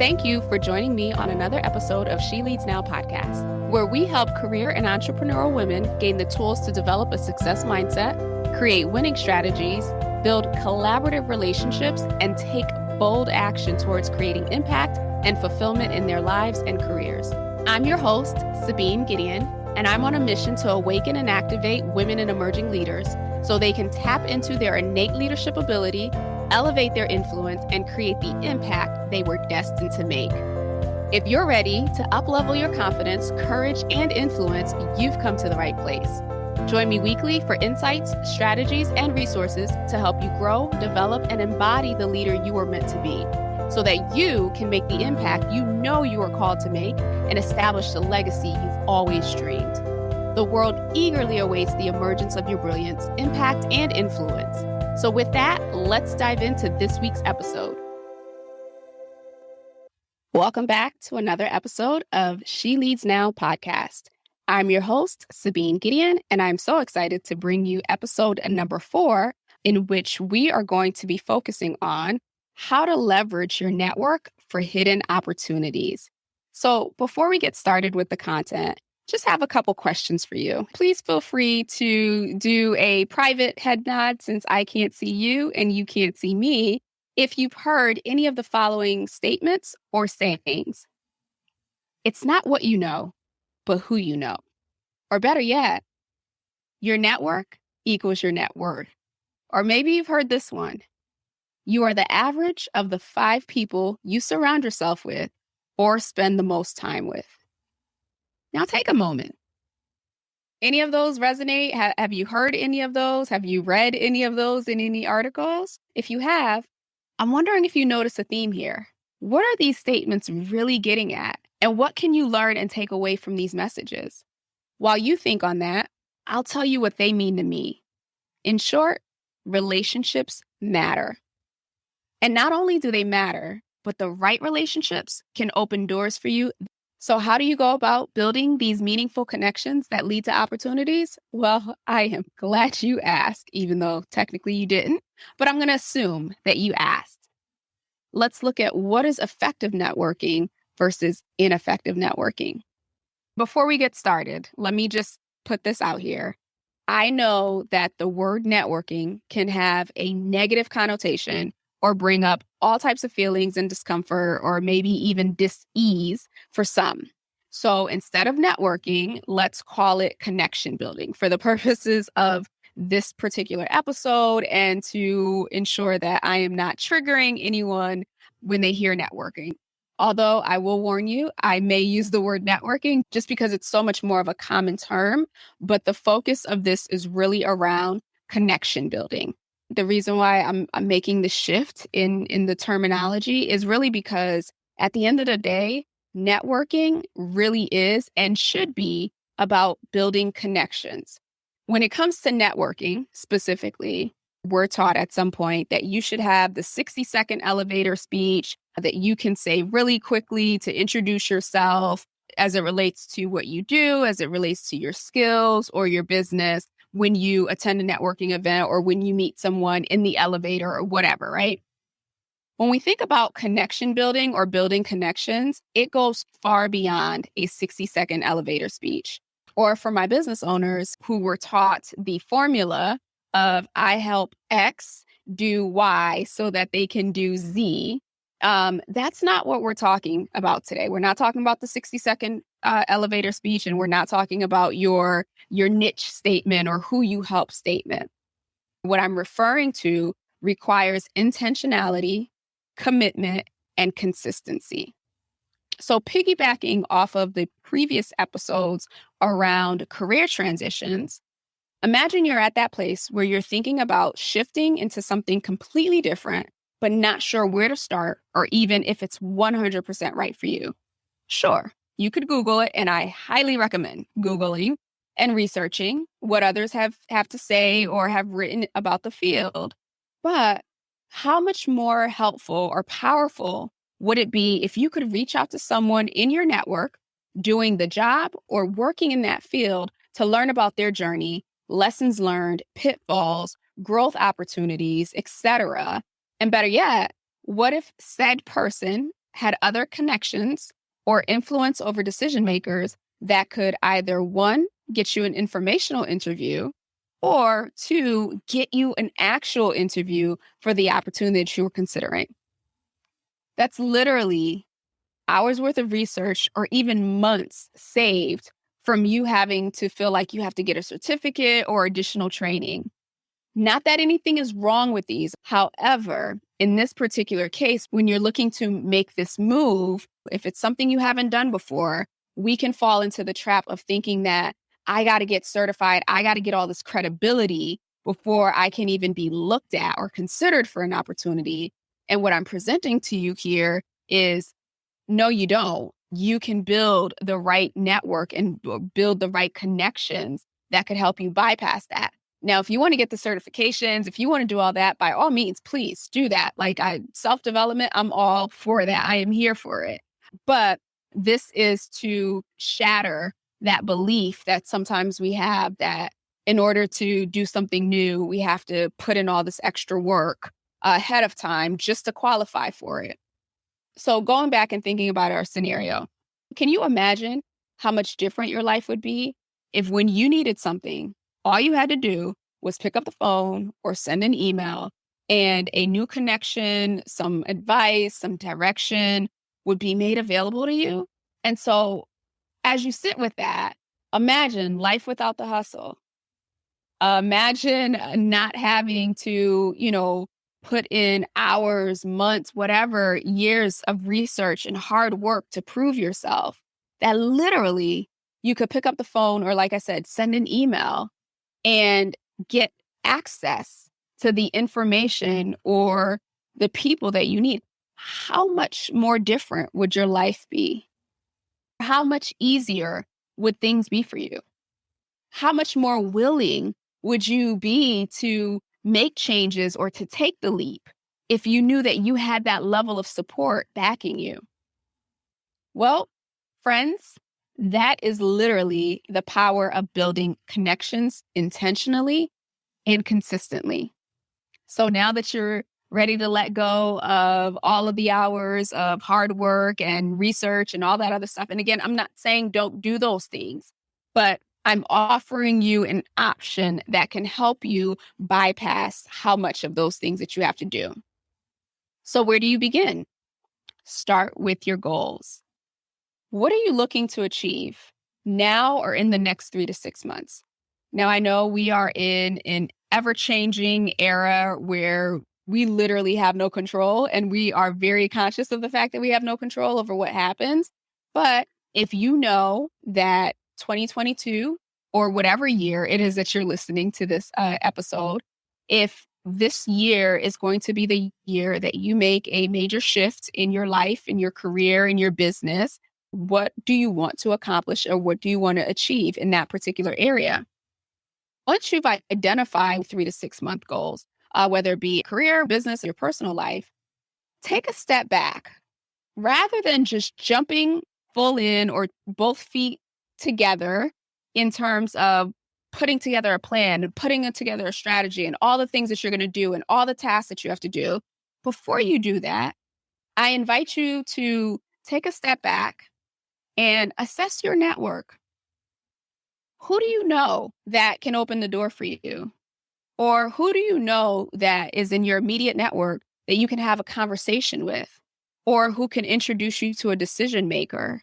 Thank you for joining me on another episode of She Leads Now podcast, where we help career and entrepreneurial women gain the tools to develop a success mindset, create winning strategies, build collaborative relationships, and take bold action towards creating impact and fulfillment in their lives and careers. I'm your host, Sabine Gideon, and I'm on a mission to awaken and activate women and emerging leaders so they can tap into their innate leadership ability, elevate their influence, and create the impact they were destined to make. If you're ready to up-level your confidence, courage, and influence, you've come to the right place. Join me weekly for insights, strategies, and resources to help you grow, develop, and embody the leader you were meant to be, so that you can make the impact you know you are called to make and establish the legacy you've always dreamed. The world eagerly awaits the emergence of your brilliance, impact, and influence. So with that, let's dive into this week's episode. Welcome back to another episode of She Leads Now podcast. I'm your host, Sabine Gideon, and I'm so excited to bring you episode number 4, in which we are going to be focusing on how to leverage your network for hidden opportunities. So before we get started with the content, just have a couple questions for you. Please feel free to do a private head nod since I can't see you and you can't see me if you've heard any of the following statements or sayings. It's not what you know, but who you know. Or better yet, your network equals your net worth. Or maybe you've heard this one. You are the average of the 5 people you surround yourself with or spend the most time with. Now take a moment. Any of those resonate? Have you heard any of those? Have you read any of those in any articles? If you have, I'm wondering if you notice a theme here. What are these statements really getting at? And what can you learn and take away from these messages? While you think on that, I'll tell you what they mean to me. In short, relationships matter. And not only do they matter, but the right relationships can open doors for you. So how do you go about building these meaningful connections that lead to opportunities? Well, I am glad you asked, even though technically you didn't, but I'm going to assume that you asked. Let's look at what is effective networking versus ineffective networking. Before we get started, let me just put this out here. I know that the word networking can have a negative connotation or bring up all types of feelings and discomfort, or maybe even dis-ease for some. So instead of networking, let's call it connection building for the purposes of this particular episode and to ensure that I am not triggering anyone when they hear networking. Although I will warn you, I may use the word networking just because it's so much more of a common term, but the focus of this is really around connection building. The reason why I'm making the shift in the terminology is really because at the end of the day, networking really is and should be about building connections. When it comes to networking specifically, we're taught at some point that you should have the 60-second elevator speech that you can say really quickly to introduce yourself as it relates to what you do, as it relates to your skills or your business, when you attend a networking event or when you meet someone in the elevator or whatever, right? When we think about connection building or building connections, it goes far beyond a 60-second elevator speech. Or for my business owners who were taught the formula of I help X do Y so that they can do Z, that's not what we're talking about today. We're not talking about the 60-second elevator speech, and we're not talking about your niche statement or who you help statement. What I'm referring to requires intentionality, commitment, and consistency. So piggybacking off of the previous episodes around career transitions, imagine you're at that place where you're thinking about shifting into something completely different, but not sure where to start or even if it's 100% right for you. Sure, you could Google it, and I highly recommend Googling and researching what others have to say or have written about the field. But how much more helpful or powerful would it be if you could reach out to someone in your network doing the job or working in that field to learn about their journey, lessons learned, pitfalls, growth opportunities, etc. And better yet, what if said person had other connections or influence over decision makers that could either one, get you an informational interview, or two, get you an actual interview for the opportunity that you were considering. That's literally hours worth of research or even months saved from you having to feel like you have to get a certificate or additional training. Not that anything is wrong with these. However, in this particular case, when you're looking to make this move, if it's something you haven't done before, we can fall into the trap of thinking that I got to get certified, I got to get all this credibility before I can even be looked at or considered for an opportunity. And what I'm presenting to you here is no, you don't. You can build the right network and build the right connections that could help you bypass that. Now, if you want to get the certifications, if you want to do all that, by all means, please do that. Self-development, I'm all for that. I am here for it. But this is to shatter that belief that sometimes we have that in order to do something new, we have to put in all this extra work ahead of time just to qualify for it. So going back and thinking about our scenario, can you imagine how much different your life would be if when you needed something, all you had to do was pick up the phone or send an email and a new connection, some advice, some direction would be made available to you? And so as you sit with that, imagine life without the hustle. Imagine not having to, put in hours, months, whatever, years of research and hard work to prove yourself. That literally you could pick up the phone or, like I said, send an email and get access to the information or the people that you need. How much more different would your life be? How much easier would things be for you? How much more willing would you be to make changes or to take the leap if you knew that you had that level of support backing you? Well, friends, that is literally the power of building connections intentionally and consistently. So now that you're ready to let go of all of the hours of hard work and research and all that other stuff. And again, I'm not saying don't do those things, but I'm offering you an option that can help you bypass how much of those things that you have to do. So where do you begin? Start with your goals. What are you looking to achieve now or in the next 3 to 6 months? Now, I know we are in an ever-changing era where we literally have no control, and we are very conscious of the fact that we have no control over what happens. But if you know that 2022 or whatever year it is that you're listening to this episode, if this year is going to be the year that you make a major shift in your life, in your career, in your business, what do you want to accomplish or what do you want to achieve in that particular area? Once you've identified 3 to 6 month goals, whether it be career, business, or your personal life, take a step back rather than just jumping full in or both feet together in terms of putting together a plan and putting together a strategy and all the things that you're going to do and all the tasks that you have to do. Before you do that, I invite you to take a step back and assess your network. Who do you know that can open the door for you? Or who do you know that is in your immediate network that you can have a conversation with? Or who can introduce you to a decision maker?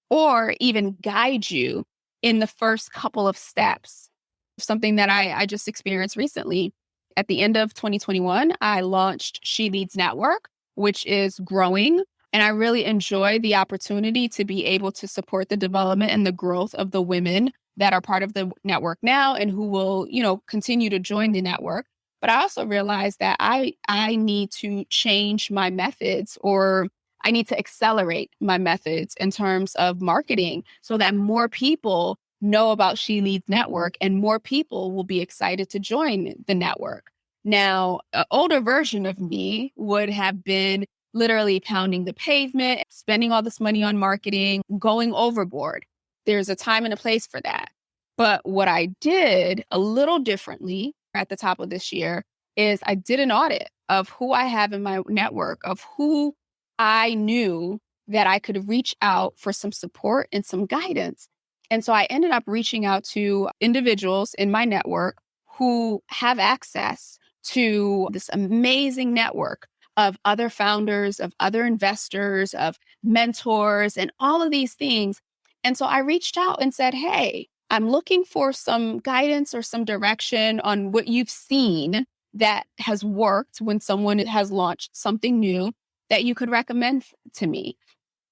Or even guide you in the first couple of steps? Something that I just experienced recently. At the end of 2021, I launched She Leads Network, which is growing. And I really enjoy the opportunity to be able to support the development and the growth of the women that are part of the network now and who will, continue to join the network. But I also realized that I need to change my methods, or I need to accelerate my methods in terms of marketing so that more people know about She Leads Network and more people will be excited to join the network. Now, an older version of me would have been literally pounding the pavement, spending all this money on marketing, going overboard. There's a time and a place for that. But what I did a little differently at the top of this year is I did an audit of who I have in my network, of who I knew that I could reach out for some support and some guidance. And so I ended up reaching out to individuals in my network who have access to this amazing network of other founders, of other investors, of mentors, and all of these things. And so I reached out and said, hey, I'm looking for some guidance or some direction on what you've seen that has worked when someone has launched something new that you could recommend to me.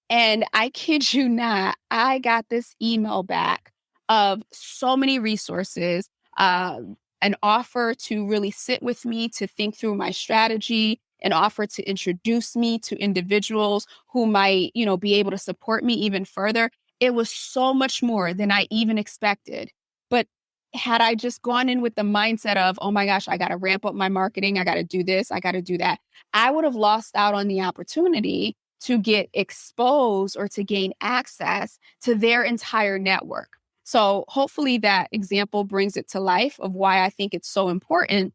And I kid you not, I got this email back of so many resources, an offer to really sit with me to think through my strategy, an offer to introduce me to individuals who might, be able to support me even further. It was so much more than I even expected. But had I just gone in with the mindset of, oh my gosh, I got to ramp up my marketing, I got to do this, I got to do that, I would have lost out on the opportunity to get exposed or to gain access to their entire network. So hopefully that example brings it to life of why I think it's so important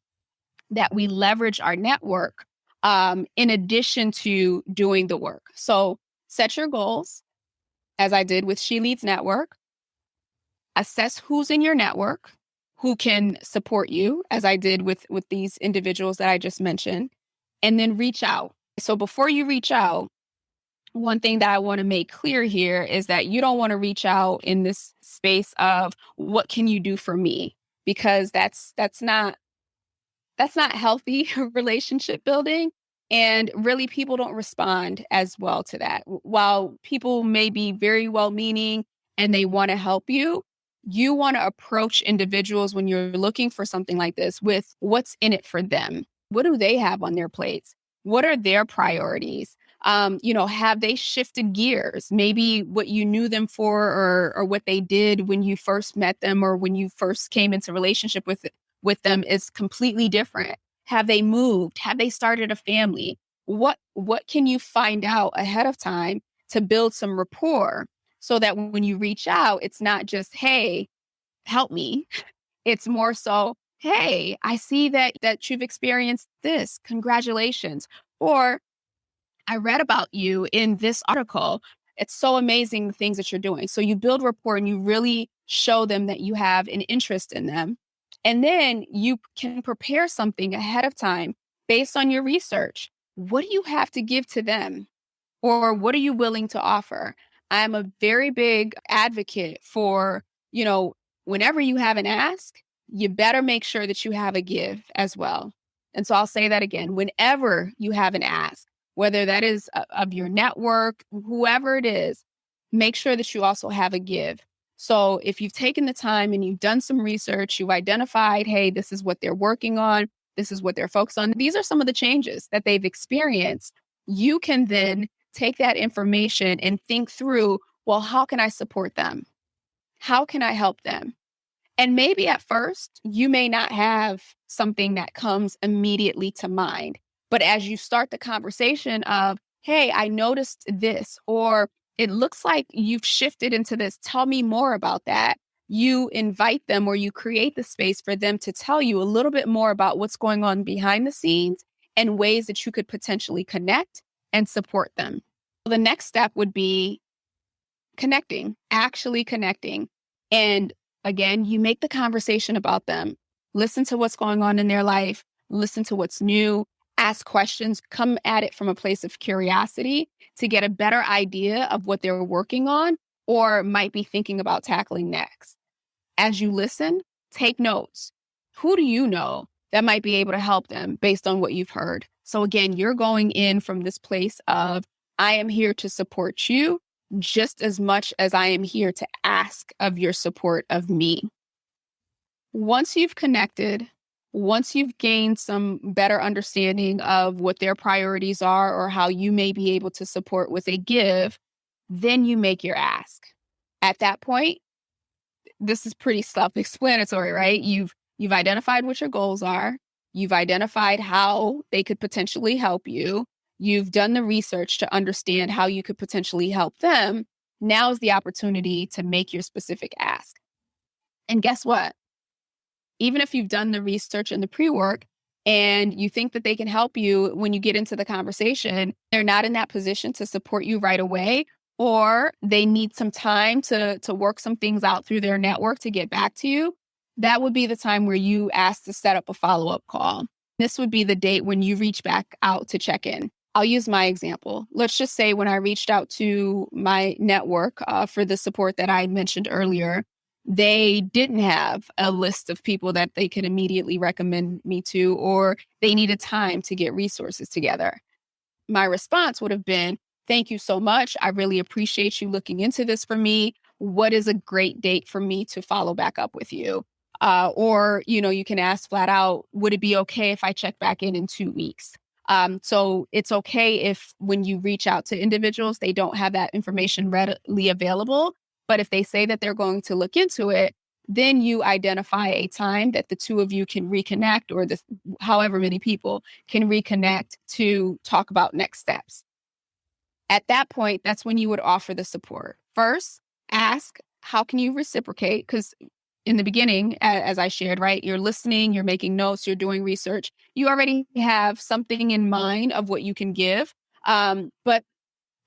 that we leverage our network in addition to doing the work. So set your goals, as I did with She Leads Network. Assess who's in your network, who can support you, as I did with these individuals that I just mentioned, and then reach out. So before you reach out, one thing that I want to make clear here is that you don't want to reach out in this space of what can you do for me? Because that's not healthy relationship building. And really, people don't respond as well to that. While people may be very well meaning and they want to help you, you want to approach individuals when you're looking for something like this with what's in it for them. What do they have on their plates? What are their priorities? Have they shifted gears? Maybe what you knew them for, or what they did when you first met them, or when you first came into relationship with them is completely different. Have they moved? Have they started a family? What can you find out ahead of time to build some rapport so that when you reach out, it's not just, hey, help me. It's more so, hey, I see that you've experienced this. Congratulations. Or I read about you in this article. It's so amazing the things that you're doing. So you build rapport and you really show them that you have an interest in them. And then you can prepare something ahead of time based on your research. What do you have to give to them? Or what are you willing to offer? I'm a very big advocate for, you know, whenever you have an ask, you better make sure that you have a give as well. And so I'll say that again, whenever you have an ask, whether that is of your network, whoever it is, make sure that you also have a give. So if you've taken the time and you've done some research, you've identified, hey, this is what they're working on, this is what they're focused on, these are some of the changes that they've experienced, you can then take that information and think through, well, how can I support them? How can I help them? And maybe at first, you may not have something that comes immediately to mind. But as you start the conversation of, hey, I noticed this, or it looks like you've shifted into this, tell me more about that. You invite them, or you create the space for them to tell you a little bit more about what's going on behind the scenes and ways that you could potentially connect and support them. The next step would be connecting, actually connecting. And again, you make the conversation about them, listen to what's going on in their life, listen to what's new, ask questions, come at it from a place of curiosity to get a better idea of what they're working on or might be thinking about tackling next. As you listen, take notes. Who do you know that might be able to help them based on what you've heard? So again, you're going in from this place of, I am here to support you just as much as I am here to ask of your support of me. Once you've connected, once you've gained some better understanding of what their priorities are or how you may be able to support with a give, then you make your ask. At that point, this is pretty self-explanatory, right? You've identified what your goals are. You've identified how they could potentially help you. You've done the research to understand how you could potentially help them. Now is the opportunity to make your specific ask. And guess what? Even if you've done the research and the pre-work, and you think that they can help you. When you get into the conversation, they're not in that position to support you right away, or they need some time to work some things out through their network to get back to you, that would be the time where you ask to set up a follow-up call. This would be the date when you reach back out to check in. I'll use my example. Let's just say when I reached out to my network for the support that I mentioned earlier, they didn't have a list of people that they could immediately recommend me to, or they needed time to get resources together. My response would have been, thank you so much. I really appreciate you looking into this for me. What is a great date for me to follow back up with you? Or, you can ask flat out, would it be okay if I check back in 2 weeks? So it's okay if when you reach out to individuals, they don't have that information readily available. But if they say that they're going to look into it, then you identify a time that the two of you can reconnect, or however many people can reconnect to talk about next steps. At that point, that's when you would offer the support. First, ask, how can you reciprocate? Because in the beginning, as I shared, right, you're listening, you're making notes, you're doing research. You already have something in mind of what you can give. But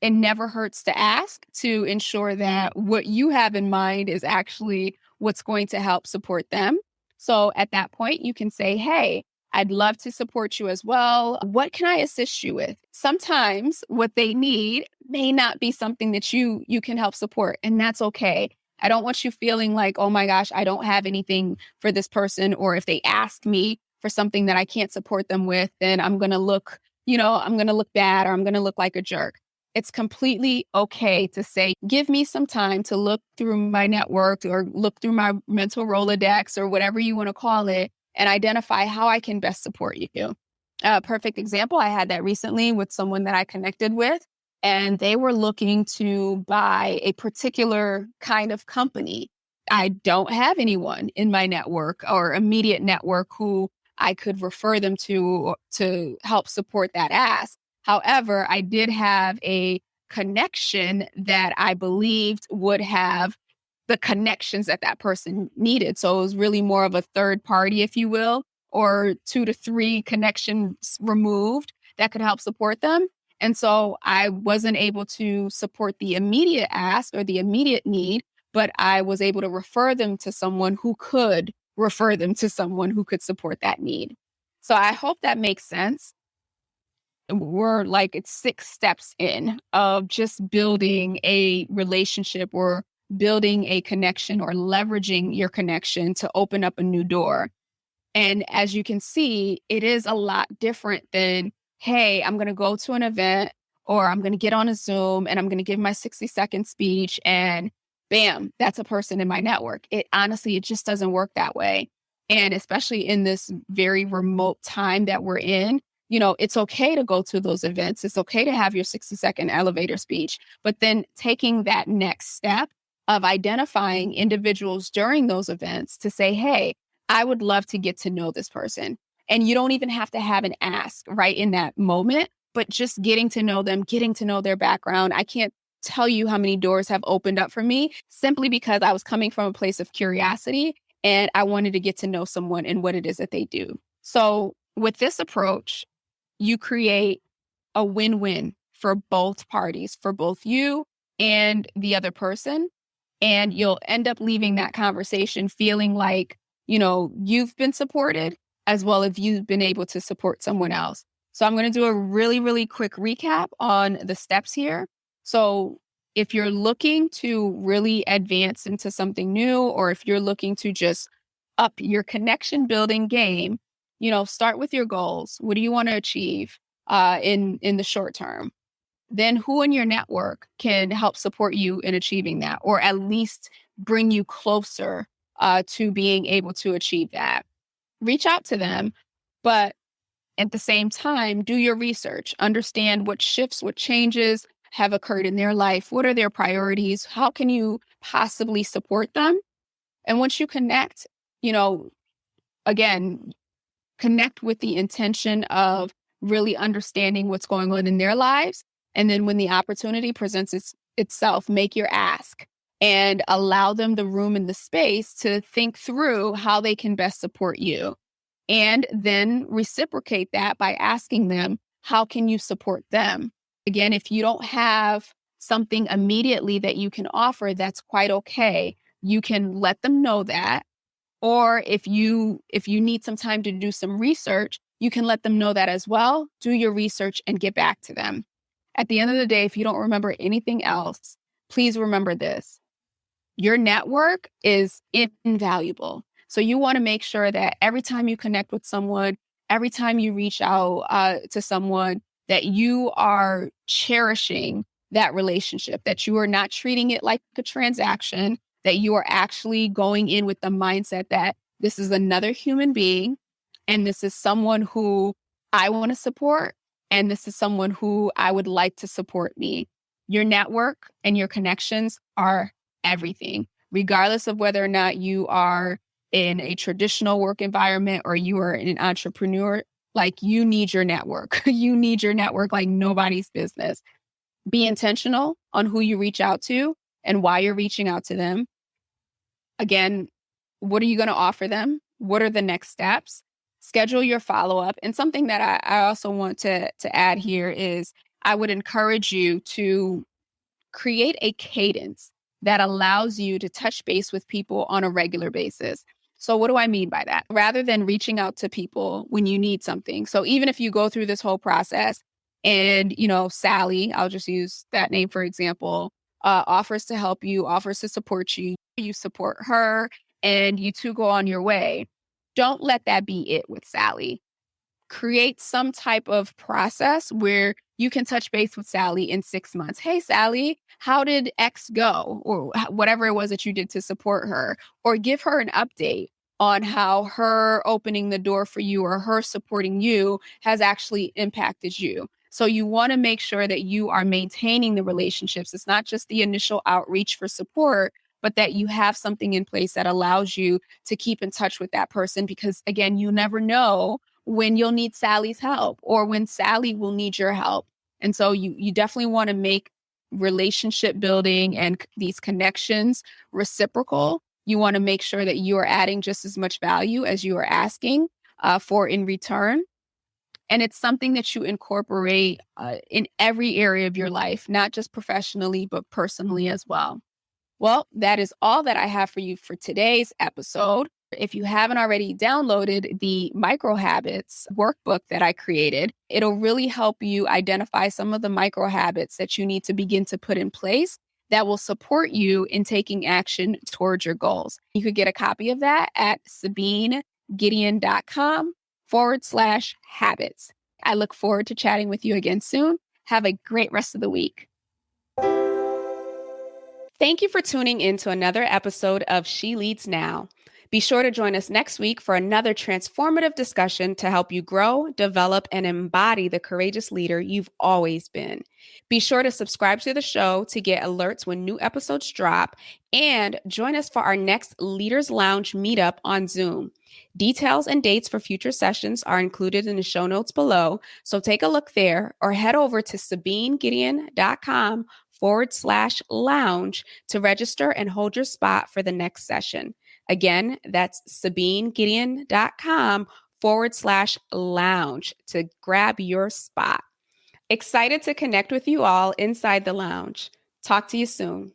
it never hurts to ask to ensure that what you have in mind is actually what's going to help support them. So at that point, you can say, hey, I'd love to support you as well. What can I assist you with? Sometimes what they need may not be something that you can help support, and that's okay. I don't want you feeling like, oh my gosh, I don't have anything for this person, or if they ask me for something that I can't support them with, then I'm going to look, I'm going to look bad, or I'm going to look like a jerk. It's completely okay to say, give me some time to look through my network or look through my mental Rolodex or whatever you want to call it, and identify how I can best support you. A perfect example, I had that recently with someone that I connected with, and they were looking to buy a particular kind of company. I don't have anyone in my network or immediate network who I could refer them to help support that ask. However, I did have a connection that I believed would have the connections that that person needed. So it was really more of a third party, if you will, or 2 to 3 connections removed that could help support them. And so I wasn't able to support the immediate ask or the immediate need, but I was able to refer them to someone who could refer them to someone who could support that need. So I hope that makes sense. We're like, it's 6 steps in of just building a relationship or building a connection or leveraging your connection to open up a new door. And as you can see, it is a lot different than, hey, I'm going to go to an event, or I'm going to get on a Zoom and I'm going to give my 60-second speech, and bam, that's a person in my network. It honestly, it just doesn't work that way. And especially in this very remote time that we're in, it's okay to go to those events. It's okay to have your 60-second elevator speech, but then taking that next step of identifying individuals during those events to say, hey, I would love to get to know this person. And you don't even have to have an ask right in that moment, but just getting to know them, getting to know their background. I can't tell you how many doors have opened up for me simply because I was coming from a place of curiosity and I wanted to get to know someone and what it is that they do. So with this approach, you create a win-win for both parties, for both you and the other person. And you'll end up leaving that conversation feeling like, you've been supported as well as you've been able to support someone else. So I'm going to do a really, really quick recap on the steps here. So if you're looking to really advance into something new, or if you're looking to just up your connection building game, start with your goals. What do you want to achieve in the short term? Then who in your network can help support you in achieving that, or at least bring you closer to being able to achieve that? Reach out to them, but at the same time, do your research. Understand what shifts, what changes have occurred in their life. What are their priorities? How can you possibly support them? And once you connect, again, connect with the intention of really understanding what's going on in their lives. And then when the opportunity presents itself, make your ask and allow them the room and the space to think through how they can best support you. and then reciprocate that by asking them, how can you support them? Again, if you don't have something immediately that you can offer, that's quite okay. You can let them know that. Or if you need some time to do some research, you can let them know that as well. Do your research and get back to them. At the end of the day, if you don't remember anything else, please remember this. Your network is invaluable. So you want to make sure that every time you connect with someone, every time you reach out to someone, that you are cherishing that relationship, that you are not treating it like a transaction, that you are actually going in with the mindset that this is another human being and this is someone who I want to support and this is someone who I would like to support me. Your network and your connections are everything, regardless of whether or not you are in a traditional work environment or you are an entrepreneur. Like, you need your network. You need your network like nobody's business. Be intentional on who you reach out to and why you're reaching out to them. Again, what are you going to offer them? What are the next steps? Schedule your follow-up. And something that I also want to add here is I would encourage you to create a cadence that allows you to touch base with people on a regular basis. So what do I mean by that? Rather than reaching out to people when you need something. So even if you go through this whole process and, Sally, I'll just use that name for example, offers to help you, offers to support you, you support her, and you two go on your way. Don't let that be it with Sally. Create some type of process where you can touch base with Sally in 6 months. Hey, Sally, how did X go? Or whatever it was that you did to support her, or give her an update on how her opening the door for you or her supporting you has actually impacted you. So you want to make sure that you are maintaining the relationships. It's not just the initial outreach for support, but that you have something in place that allows you to keep in touch with that person, because again, you never know when you'll need Sally's help or when Sally will need your help. And so you definitely want to make relationship building and these connections reciprocal. You want to make sure that you are adding just as much value as you are asking for in return. And it's something that you incorporate in every area of your life, not just professionally, but personally as well. Well, that is all that I have for you for today's episode. If you haven't already downloaded the micro habits workbook that I created, it'll really help you identify some of the micro habits that you need to begin to put in place that will support you in taking action towards your goals. You could get a copy of that at sabinegideon.com/habits. I look forward to chatting with you again soon. Have a great rest of the week. Thank you for tuning in to another episode of She Leads Now. Be sure to join us next week for another transformative discussion to help you grow, develop, and embody the courageous leader you've always been. Be sure to subscribe to the show to get alerts when new episodes drop, and join us for our next Leaders Lounge meetup on Zoom. Details and dates for future sessions are included in the show notes below, so take a look there or head over to sabinegideon.com/lounge to register and hold your spot for the next session. Again, that's sabinegideon.com/lounge to grab your spot. Excited to connect with you all inside the lounge. Talk to you soon.